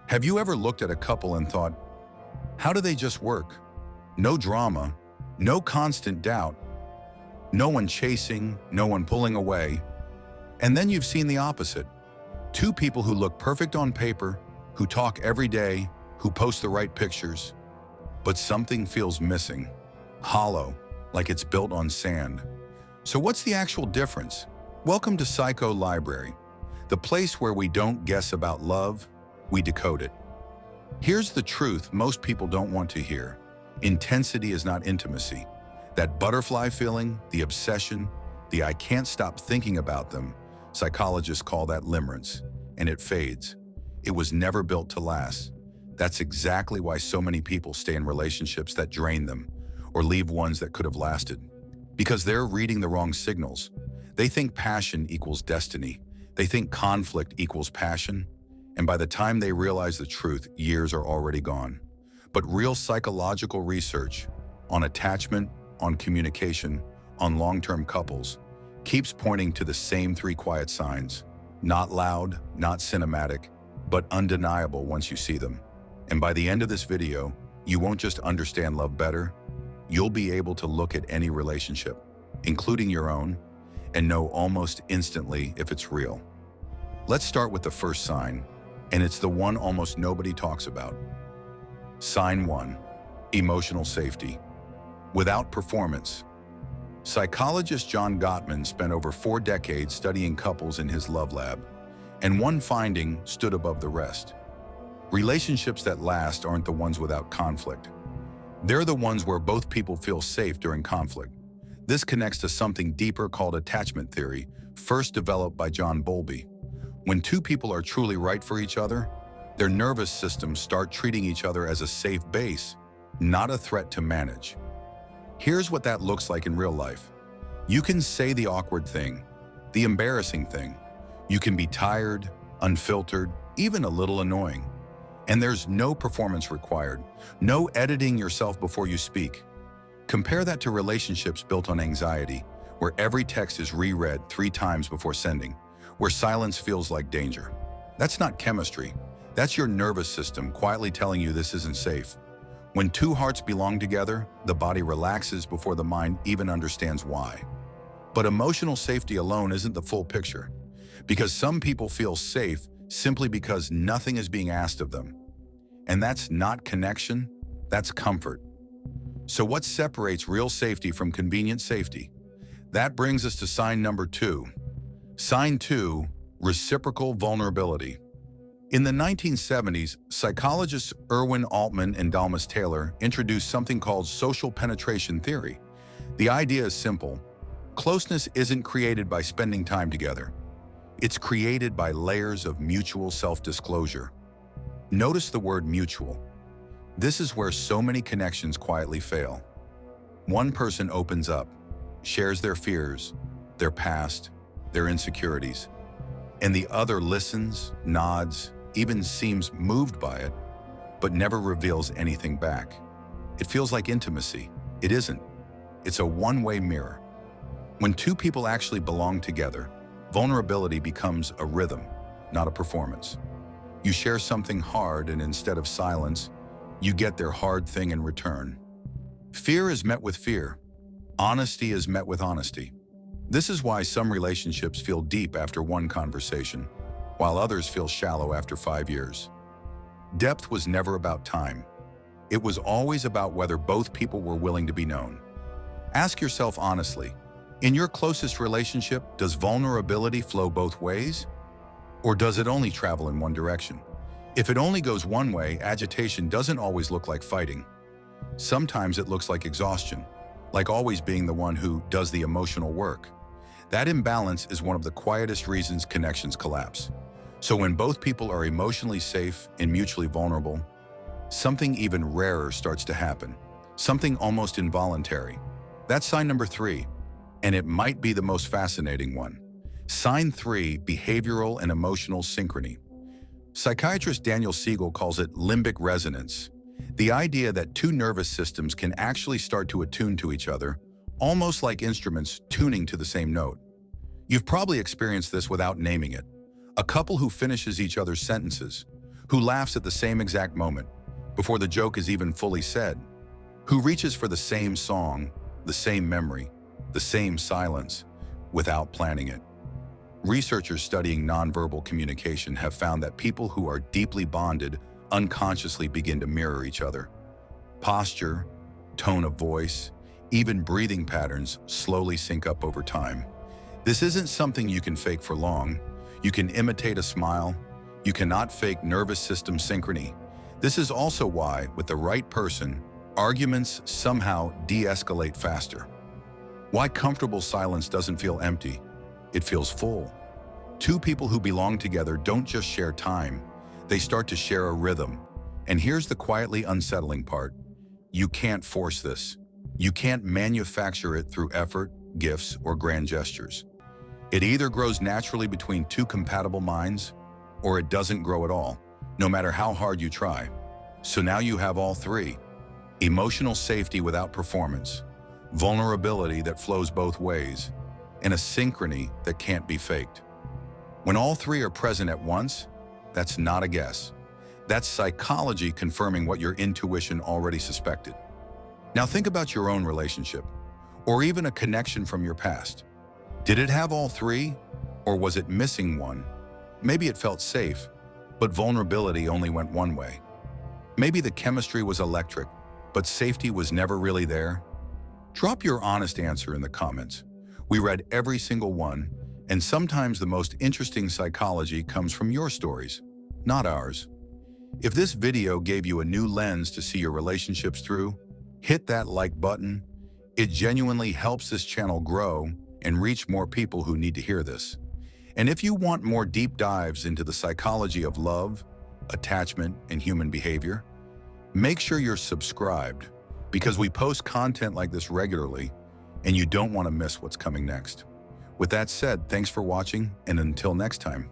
Have you ever looked at a couple and thought, how do they just work? No drama, no constant doubt, no one chasing, no one pulling away. And then you've seen the opposite. Two people who look perfect on paper, who talk every day, who post the right pictures, but something feels missing, hollow, like it's built on sand. So what's the actual difference? Welcome to Psycho Library, the place where we don't guess about love, we decode it. Here's the truth most people don't want to hear. Intensity is not intimacy. That butterfly feeling, the obsession, the I can't stop thinking about them, psychologists call that limerence, and it fades. It was never built to last. That's exactly why so many people stay in relationships that drain them, or leave ones that could have lasted. Because they're reading the wrong signals. They think passion equals destiny. They think conflict equals passion. And by the time they realize the truth, years are already gone. But real psychological research on attachment, on communication, on long-term couples keeps pointing to the same three quiet signs. Not loud, not cinematic, but undeniable once you see them. And by the end of this video, you won't just understand love better, you'll be able to look at any relationship, including your own, and know almost instantly if it's real. Let's start with the first sign, and it's the one almost nobody talks about. Sign 1, emotional safety. Without performance. Psychologist John Gottman spent over 4 decades studying couples in his love lab, and one finding stood above the rest. Relationships that last aren't the ones without conflict. They're the ones where both people feel safe during conflict. This connects to something deeper called attachment theory, first developed by John Bowlby. When two people are truly right for each other, their nervous systems start treating each other as a safe base, not a threat to manage. Here's what that looks like in real life. You can say the awkward thing, the embarrassing thing. You can be tired, unfiltered, even a little annoying. And there's no performance required, no editing yourself before you speak. Compare that to relationships built on anxiety, where every text is reread 3 times before sending, where silence feels like danger. That's not chemistry. That's your nervous system quietly telling you this isn't safe. When two hearts belong together, the body relaxes before the mind even understands why. But emotional safety alone isn't the full picture, because some people feel safe simply because nothing is being asked of them. And that's not connection, that's comfort. So what separates real safety from convenient safety? That brings us to sign number 2. Sign 2, reciprocal vulnerability. In the 1970s, psychologists Irwin Altman and Dalmas Taylor introduced something called social penetration theory. The idea is simple. Closeness isn't created by spending time together. It's created by layers of mutual self-disclosure. Notice the word mutual. This is where so many connections quietly fail. One person opens up, shares their fears, their past, their insecurities, and the other listens, nods, even seems moved by it, but never reveals anything back. It feels like intimacy. It isn't. It's a one-way mirror. When two people actually belong together, vulnerability becomes a rhythm, not a performance. You share something hard, and instead of silence, you get their hard thing in return. Fear is met with fear. Honesty is met with honesty. This is why some relationships feel deep after one conversation, while others feel shallow after 5 years. Depth was never about time. It was always about whether both people were willing to be known. Ask yourself honestly, in your closest relationship, does vulnerability flow both ways? Or does it only travel in one direction? If it only goes one way, agitation doesn't always look like fighting. Sometimes it looks like exhaustion, like always being the one who does the emotional work. That imbalance is one of the quietest reasons connections collapse. So when both people are emotionally safe and mutually vulnerable, something even rarer starts to happen, something almost involuntary. That's sign number 3, and it might be the most fascinating one. Sign 3, behavioral and emotional synchrony. Psychiatrist Daniel Siegel calls it limbic resonance, the idea that two nervous systems can actually start to attune to each other, almost like instruments tuning to the same note. You've probably experienced this without naming it. A couple who finishes each other's sentences, Who laughs at the same exact moment, before the joke is even fully said? Who reaches for the same song, the same memory, the same silence, without planning it? Researchers studying nonverbal communication have found that people who are deeply bonded unconsciously begin to mirror each other. Posture, tone of voice, even breathing patterns slowly sync up over time. This isn't something you can fake for long. You can imitate a smile. You cannot fake nervous system synchrony. This is also why, with the right person, arguments somehow de-escalate faster. Why comfortable silence doesn't feel empty. It feels full. Two people who belong together don't just share time. They start to share a rhythm. And here's the quietly unsettling part. You can't force this. You can't manufacture it through effort, gifts, or grand gestures. It either grows naturally between two compatible minds, or it doesn't grow at all, no matter how hard you try. So now you have all three. Emotional safety without performance, vulnerability that flows both ways, and a synchrony that can't be faked. When all three are present at once, that's not a guess. That's psychology confirming what your intuition already suspected. Now think about your own relationship, or even a connection from your past. Did it have all three, or was it missing one? Maybe it felt safe, but vulnerability only went one way. Maybe the chemistry was electric, but safety was never really there. Drop your honest answer in the comments. We read every single one, and sometimes the most interesting psychology comes from your stories, not ours. If this video gave you a new lens to see your relationships through, hit that like button. It genuinely helps this channel grow and reach more people who need to hear this. And if you want more deep dives into the psychology of love, attachment, and human behavior, make sure you're subscribed, because we post content like this regularly, and you don't want to miss what's coming next. With that said, thanks for watching, and until next time.